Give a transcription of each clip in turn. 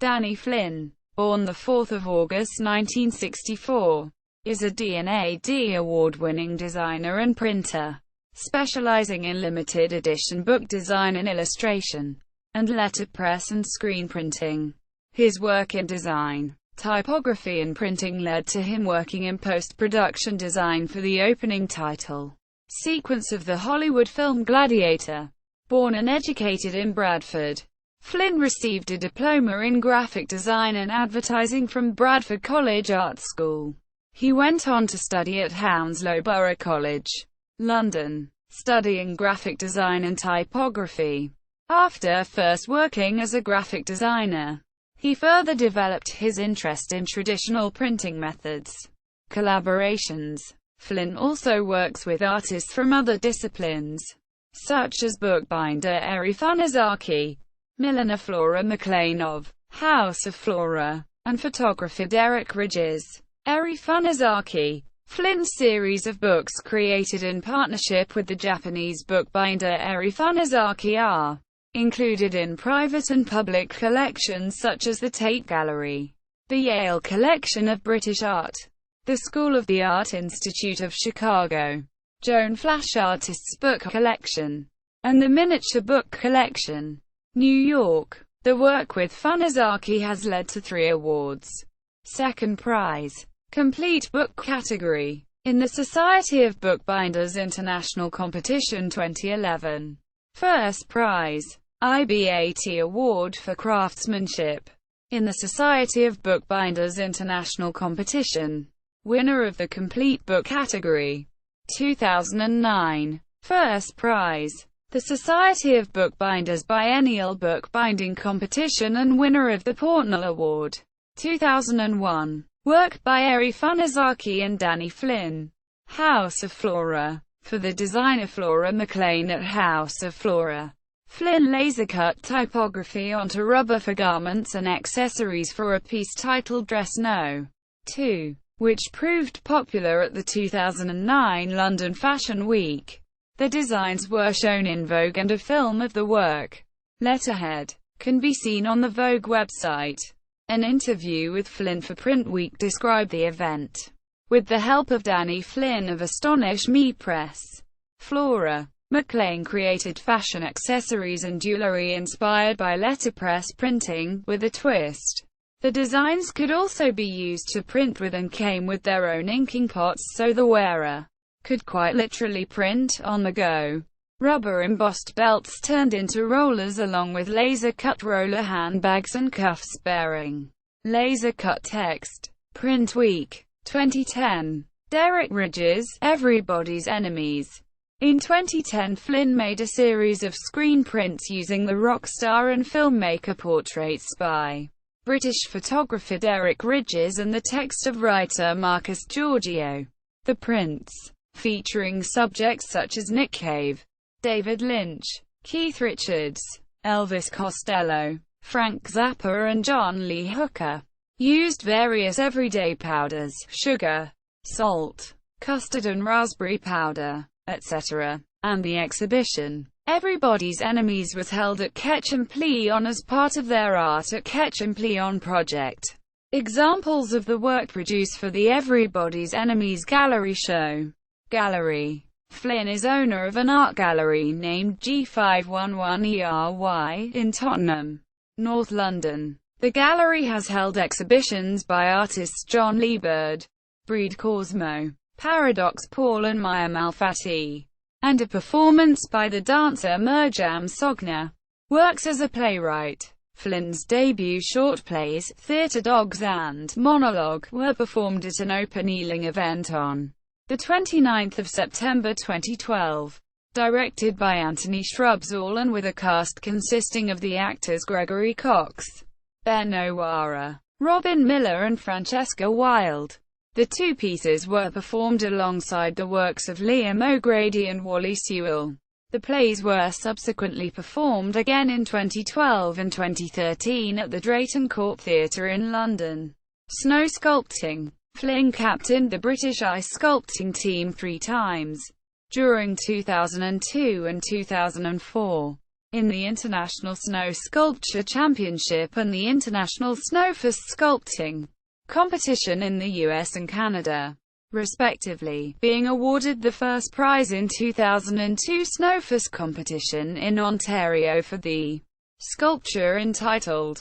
Danny Flynn, born 4 August 1964, is a D&AD award-winning designer and printer, specializing in limited edition book design and illustration, and letterpress and screen printing. His work in design, typography and printing led to him working in post-production design for the opening title sequence of the Hollywood film Gladiator. Born and educated in Bradford, Flynn received a diploma in graphic design and advertising from Bradford College Art School. He went on to study at Hounslow Borough College, London, studying graphic design and typography. After first working as a graphic designer, he further developed his interest in traditional printing methods. Collaborations. Flynn also works with artists from other disciplines, such as bookbinder Eri Funazaki, milliner Flora McLean of House of Flora, and photographer Derek Ridges. Eri Funazaki. Flynn's series of books created in partnership with the Japanese bookbinder Eri Funazaki are included in private and public collections such as the Tate Gallery, the Yale Collection of British Art, the School of the Art Institute of Chicago, Joan Flash Artists Book Collection, and the Miniature Book Collection, New York. The work with Funazaki has led to 3 awards. Second prize, Complete Book category, in the Society of Bookbinders International Competition 2011. First prize, IBAT Award for Craftsmanship, in the Society of Bookbinders International Competition. Winner of the Complete Book category, 2009. First prize, the Society of Bookbinders Biennial Bookbinding Competition and winner of the Portnell Award, 2001. Work by Eri Funazaki and Danny Flynn. House of Flora. For the designer Flora McLean at House of Flora, Flynn laser-cut typography onto rubber for garments and accessories for a piece titled Dress No. 2, which proved popular at the 2009 London Fashion Week. The designs were shown in Vogue, and a film of the work, Letterhead, can be seen on the Vogue website. An interview with Flynn for Print Week described the event. With the help of Danny Flynn of Astonish Me Press, Flora McLean created fashion accessories and jewelry inspired by letterpress printing, with a twist. The designs could also be used to print with and came with their own inking pots, so the wearer could quite literally print on the go. Rubber embossed belts turned into rollers along with laser-cut roller handbags and cuffs bearing laser-cut text. Print Week 2010. Derek Ridges, Everybody's Enemies. In 2010, Flynn made a series of screen prints using the rock star and filmmaker portraits by British photographer Derek Ridges and the text of writer Marcus Giorgio. The prints, featuring subjects such as Nick Cave, David Lynch, Keith Richards, Elvis Costello, Frank Zappa and John Lee Hooker, used various everyday powders, sugar, salt, custard and raspberry powder, etc., and the exhibition, Everybody's Enemies, was held at Ketchum Pleon as part of their Art at Ketchum Pleon project. Examples of the work produced for the Everybody's Enemies gallery show. Gallery. Flynn is owner of an art gallery named G511ERY in Tottenham, North London. The gallery has held exhibitions by artists John Lee Bird, Breed Cosmo, Paradox Paul and Maya Malfatti, and a performance by the dancer Mirjam Sogna. Works as a playwright. Flynn's debut short plays, Theatre Dogs and Monologue, were performed at an open evening event on the 29th of September 2012. Directed by Anthony Shrubsall and with a cast consisting of the actors Gregory Cox, Ben O'Hara, Robin Miller and Francesca Wilde. The 2 pieces were performed alongside the works of Liam O'Grady and Wally Sewell. The plays were subsequently performed again in 2012 and 2013 at the Drayton Court Theatre in London. Snow sculpting. Flynn captained the British ice sculpting team 3 times, during 2002 and 2004. in the International Snow Sculpture Championship and the International Snowfest Sculpting competition in the US and Canada, respectively, being awarded the first prize in 2002 Snowfest competition in Ontario for the sculpture entitled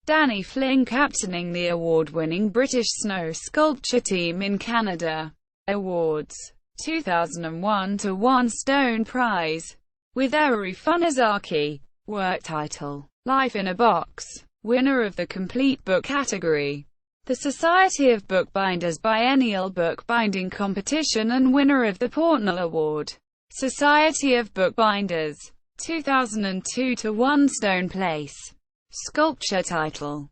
Danny Flynn captaining the award-winning British snow sculpture team in Canada. Awards 2001 to One Stone Prize with Eruy Funizaki. Work title: Life in a Box. Winner of the Complete Book category, the Society of Bookbinders Biennial Bookbinding Competition, and winner of the Portnell Award, Society of Bookbinders. 2002 to One Stone Place. Sculpture title: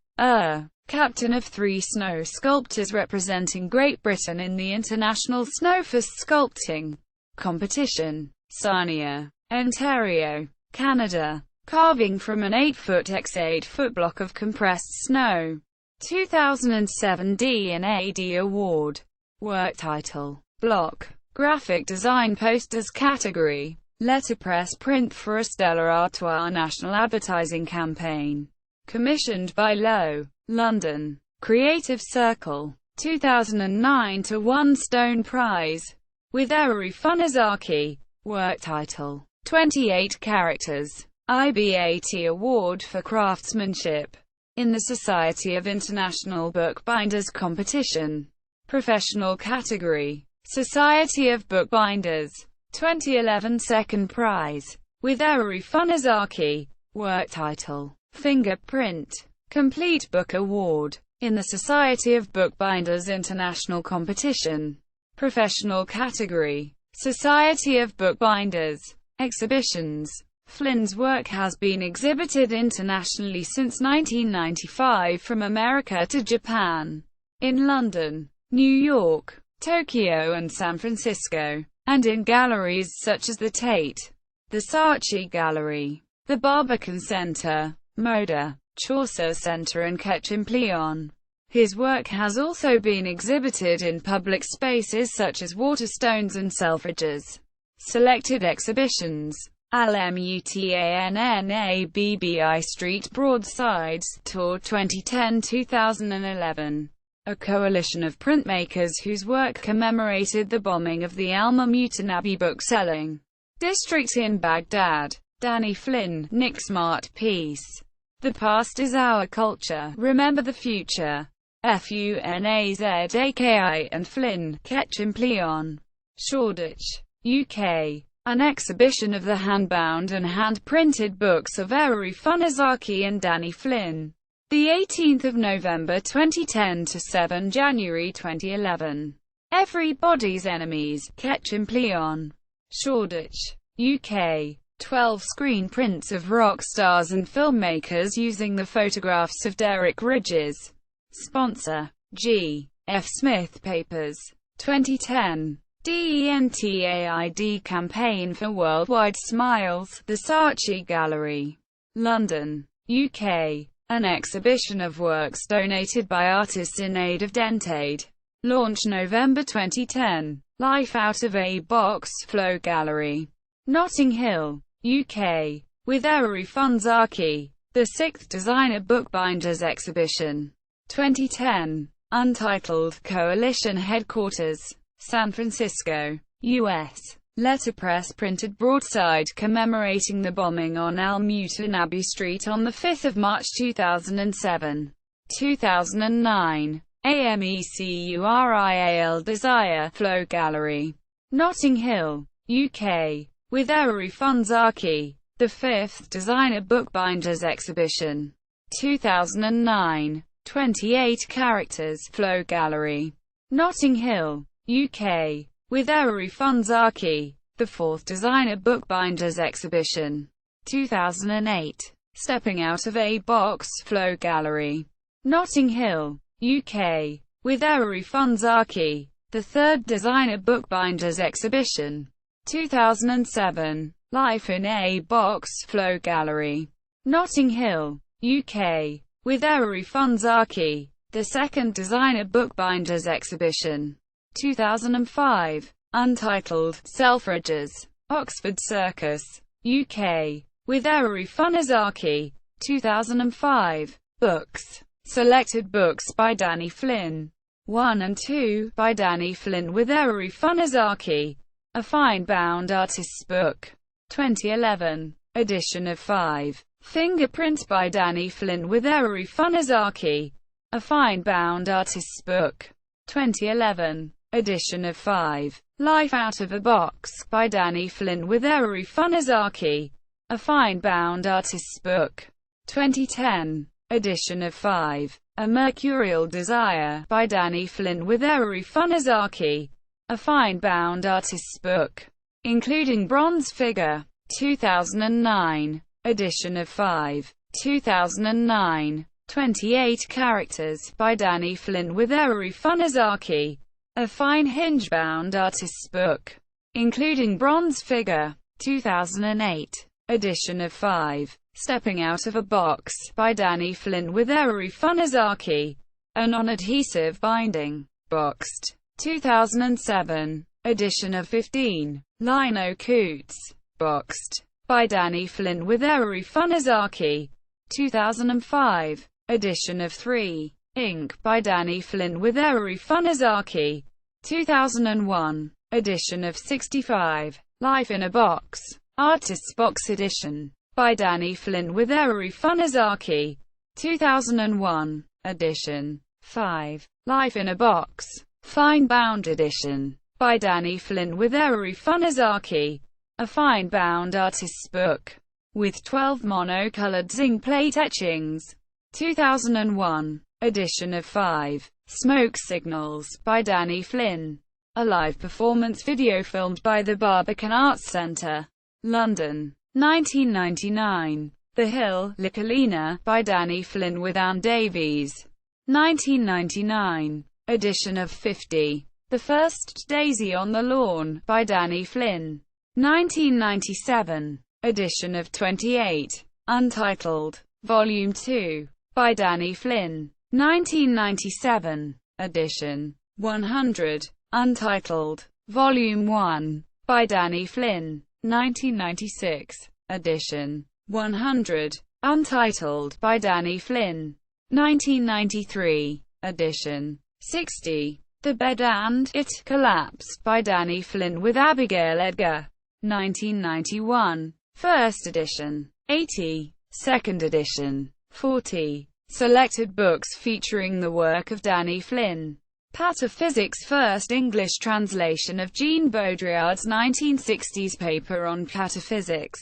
Captain of 3 snow sculptors representing Great Britain in the International Snowfest Sculpting competition, Sarnia, Ontario, Canada. Carving from an 8-foot x 8-foot block of compressed snow. 2007 D&AD Award. Work title: Block. Graphic design posters category. Letterpress print for a Stella Artois national advertising campaign. Commissioned by Lowe, London. Creative Circle. 2009 to One Stone Prize with Eruy Funizaki. Work title: 28 characters. IBAT Award for Craftsmanship in the Society of International Bookbinders competition. Professional category. Society of Bookbinders. 2011 Second Prize with Eruy Funizaki. Work title: Fingerprint. Complete Book Award in the Society of Bookbinders International competition. Professional category. Society of Bookbinders. Exhibitions. Flynn's work has been exhibited internationally since 1995, from America to Japan, in London, New York, Tokyo and San Francisco, and in galleries such as the Tate, the Saatchi Gallery, the Barbican Centre, Moda, Chaucer Centre and Ketchum-Pleon. His work has also been exhibited in public spaces such as Waterstones and Selfridges. Selected exhibitions: Almutanabbi Street Broadsides Tour 2010-2011, a coalition of printmakers whose work commemorated the bombing of the Al-Mutanabbi bookselling district in Baghdad. Danny Flynn, Nick Smart piece. The Past is Our Culture, Remember the Future. Funazaki and Flynn, Ketchum-Pleon, Shoreditch, UK. An exhibition of the hand-bound and hand-printed books of Eruy Funizaki and Danny Flynn. The 18th of November 2010 to 7 January 2011. Everybody's Enemies, Ketchum-Pleon, Shoreditch, UK. 12 screen prints of rock stars and filmmakers using the photographs of Derek Ridges. Sponsor: G. F. Smith Papers. 2010. D&AD Campaign for Worldwide Smiles, the Saatchi Gallery, London, UK. An exhibition of works donated by artists in aid of D&AD. Launch November 2010. Life Out of a Box, Flow Gallery, Notting Hill, UK. With Eruy Funizaki. The 6th Designer Bookbinders Exhibition. 2010. Untitled, Coalition Headquarters, San Francisco, U.S. Letterpress printed broadside commemorating the bombing on Al-Mutanabbi Street on 5 March 2007. 2009. AMECURIAL Desire, Flow Gallery, Notting Hill, UK. With Eruy Funizaki. The 5th Designer Bookbinders Exhibition. 2009. 28 Characters, Flow Gallery, Notting Hill, UK. With Eruy Funizaki. The 4th Designer Bookbinders Exhibition. 2008. Stepping Out of a Box, Flow Gallery, Notting Hill, UK. With Eruy Funizaki. The 3rd Designer Bookbinders Exhibition. 2007. Life in a Box, Flow Gallery, Notting Hill, UK. With Eruy Funizaki. The 2nd Designer Bookbinders Exhibition. 2005. Untitled, Selfridges, Oxford Circus, UK. with Eru Funazaki. 2005. Books. Selected books by Danny Flynn. 1 and 2, by Danny Flynn with Eru Funazaki. A fine-bound artist's book. 2011. Edition of 5. Fingerprint by Danny Flynn with Eru Funazaki. A fine-bound artist's book. 2011. Edition of 5. Life Out of a Box by Danny Flynn with Eru Funazaki. A fine-bound artist's book. 2010. Edition of 5. A Mercurial Desire by Danny Flynn with Eru Funazaki. A fine-bound artist's book, including bronze figure. 2009. Edition of 5. 2009. 28 Characters by Danny Flynn with Eru Funazaki. A fine hinge-bound artist's book, including bronze figure. 2008. Edition of 5. Stepping Out of a Box by Danny Flynn with Eru Funazaki. A non-adhesive binding. Boxed. 2007. Edition of 15. Lino Coots. Boxed. By Danny Flynn with Eru Funazaki. 2005. Edition of 3. Ink by Danny Flynn with Eru Funazaki. 2001. Edition of 65. Life in a Box. Artist's Box Edition. By Danny Flynn with Eru Funazaki. 2001. Edition. 5. Life in a Box. Fine-bound edition. By Danny Flynn with Eru Funazaki. A fine-bound artist's book, with 12 mono-colored zinc plate etchings. 2001. Edition of 5. Smoke Signals by Danny Flynn. A live performance video filmed by the Barbican Arts Centre, London. 1999. The Hill, Liccolina, by Danny Flynn with Anne Davies. 1999. Edition of 50. The First Daisy on the Lawn, by Danny Flynn. 1997. Edition of 28. Untitled. Volume 2. By Danny Flynn. 1997. Edition. 100. Untitled. Volume 1. By Danny Flynn. 1996. Edition. 100. Untitled. By Danny Flynn. 1993. Edition. 60. The Bed and It Collapsed by Danny Flynn with Abigail Edgar. 1991. First edition. 80. Second edition. 40. Selected books featuring the work of Danny Flynn. Pataphysics. First English translation of Jean Baudrillard's 1960s paper on pataphysics.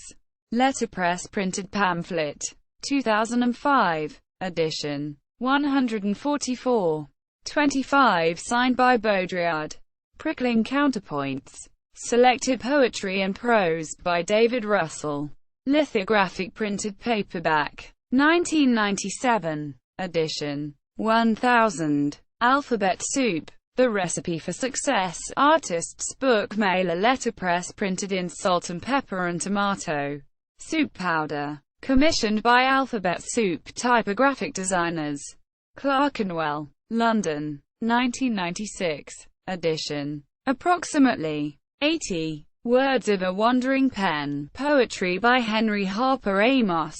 Letterpress printed pamphlet. 2005. Edition. 144. 25 signed by Baudrillard. Prickling Counterpoints. Selected poetry and prose by David Russell. Lithographic printed paperback. 1997. Edition. 1000. Alphabet Soup. The Recipe for Success. Artist's Book. Mailer letterpress printed in salt and pepper and tomato soup powder. Commissioned by Alphabet Soup typographic designers. Clerkenwell, London. 1996. Edition. Approximately 80. Words of a Wandering Pen. Poetry by Henry Harper Amos.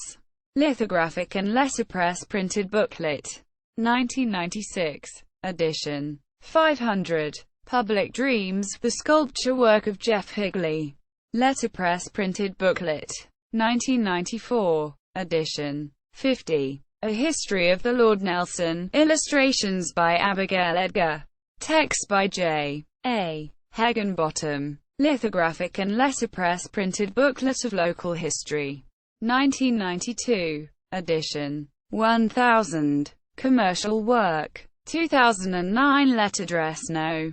Lithographic and letterpress printed booklet. 1996. Edition. 500. Public Dreams. The sculpture work of Jeff Higley. Letterpress printed booklet. 1994. Edition. 50. A History of the Lord Nelson. Illustrations by Abigail Edgar. Text by J. A. Higginbottom. Lithographic and letterpress printed booklet of local history. 1992. Edition. 1000. Commercial work. 2009. Letterdress No.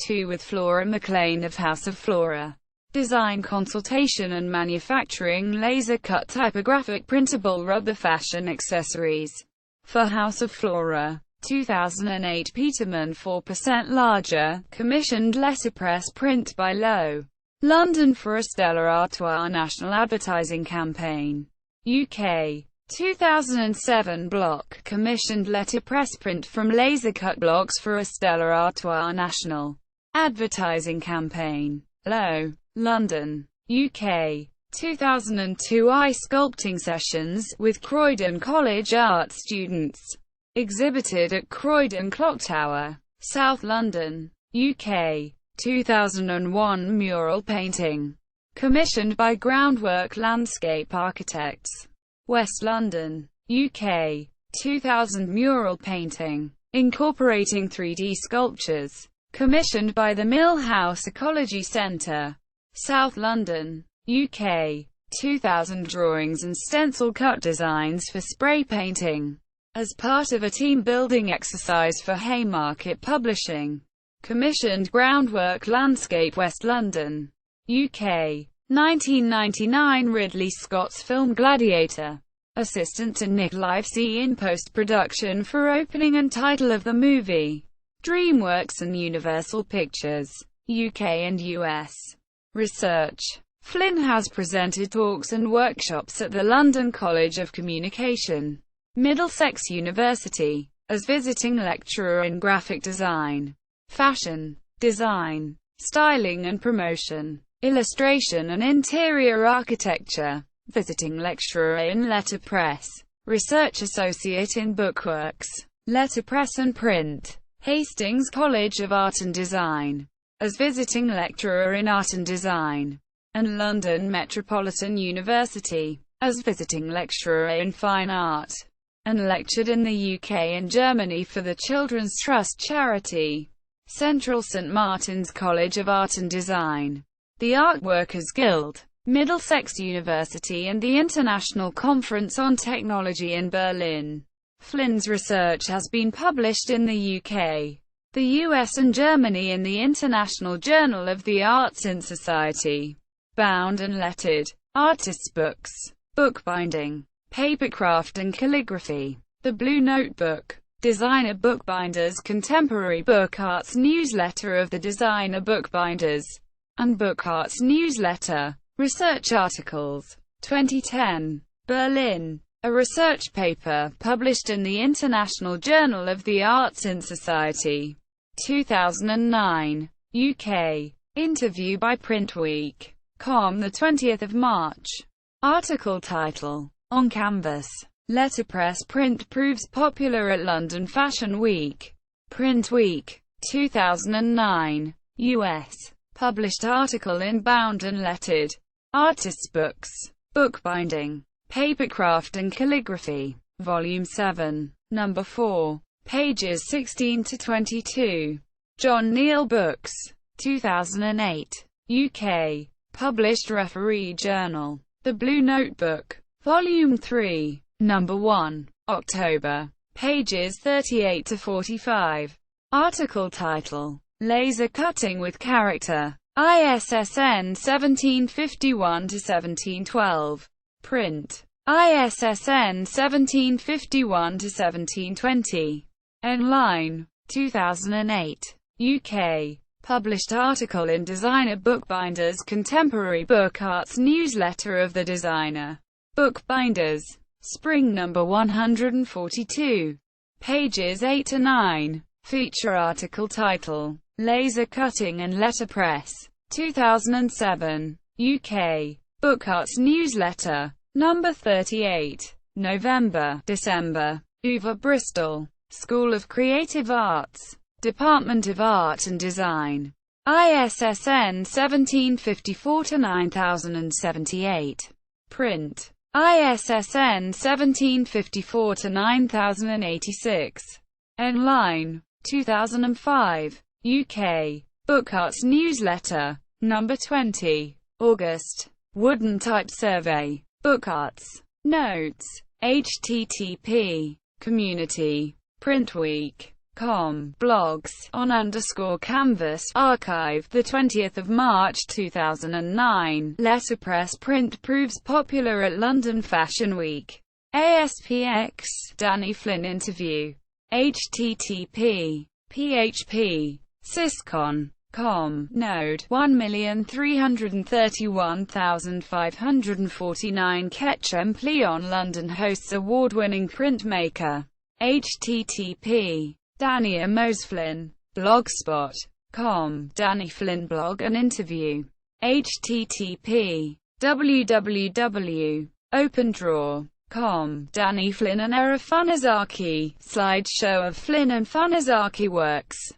2 with Flora McLean of House of Flora. Design consultation and manufacturing laser-cut typographic printable rubber fashion accessories for House of Flora. 2008. Peterman 4% larger, commissioned letterpress print by Low, London for a Stella Artois national advertising campaign. UK. 2007. Block, commissioned letterpress print from laser-cut blocks for a Stella Artois national advertising campaign. Low, London, UK. 2002 ice sculpting sessions, with Croydon College art students. Exhibited at Croydon Clock Tower, South London, UK. 2001 mural painting. Commissioned by Groundwork Landscape Architects, West London, UK. 2000 mural painting. Incorporating 3D sculptures. Commissioned by the Mill House Ecology Centre, South London, UK. 2000 drawings and stencil cut designs for spray painting. As part of a team-building exercise for Haymarket Publishing. Commissioned Groundwork Landscape West London, UK. 1999 Ridley Scott's film Gladiator. Assistant to Nick Livesey in post-production for opening and title of the movie. DreamWorks and Universal Pictures, UK and US. Research. Flynn has presented talks and workshops at the London College of Communication, Middlesex University, as visiting lecturer in graphic design, fashion, design, styling and promotion, illustration and interior architecture, visiting lecturer in letterpress, research associate in bookworks, letterpress and print, Hastings College of Art and Design, as visiting lecturer in art and design, and London Metropolitan University, as visiting lecturer in fine art, and lectured in the UK and Germany for the Children's Trust charity, Central St Martin's College of Art and Design, the Art Workers Guild, Middlesex University and the International Conference on Technology in Berlin. Flynn's research has been published in the UK, the US and Germany in the International Journal of the Arts in Society. Bound and lettered. Artists' books. Bookbinding. Papercraft and calligraphy. The Blue Notebook. Designer Bookbinders Contemporary Book Arts Newsletter of the Designer Bookbinders and Book Arts Newsletter. Research articles. 2010. Berlin. A research paper, published in the International Journal of the Arts in Society. 2009. UK. Interview by Printweek.com, the 20th of March. Article title: On Canvas. Letterpress print proves popular at London Fashion Week. Printweek. 2009. US. Published article in Bound and Lettered. Artists' books. Bookbinding. Papercraft and calligraphy. Volume 7. Number 4. Pages 16 to 22. John Neal Books. 2008. UK. Published Referee Journal. The Blue Notebook. Volume 3. Number 1. October. Pages 38 to 45. Article title: Laser Cutting with Character. ISSN 1751-1712. Print. ISSN 1751-1720. Online. 2008. UK. Published article in Designer Bookbinders Contemporary Book Arts Newsletter of the Designer Bookbinders. Spring number 142. Pages 8 to 9. Feature article title: Laser Cutting and Letterpress. 2007. UK. Book Arts Newsletter. Number 38. November, December. UVA Bristol. School of Creative Arts. Department of Art and Design. ISSN 1754-9078. Print. ISSN 1754-9086. Online. 2005. UK. Book Arts Newsletter. Number 20. August. Wooden Type Survey. Book Arts. Notes. http. Community. Printweek.com. Blogs. On_Canvas. Archive. The 20th of March 2009. Letterpress print proves popular at London Fashion Week. ASPX. Danny Flynn interview. http. php. Syscon.com. Node. 1,331,549. Ketchem Pleon London hosts award-winning printmaker. http. Dania Moseflynn. Blogspot.com. Danny Flynn blog and interview. http. www.opendraw.com. Danny Flynn and Era Funazaki. Slideshow of Flynn and Funazaki works.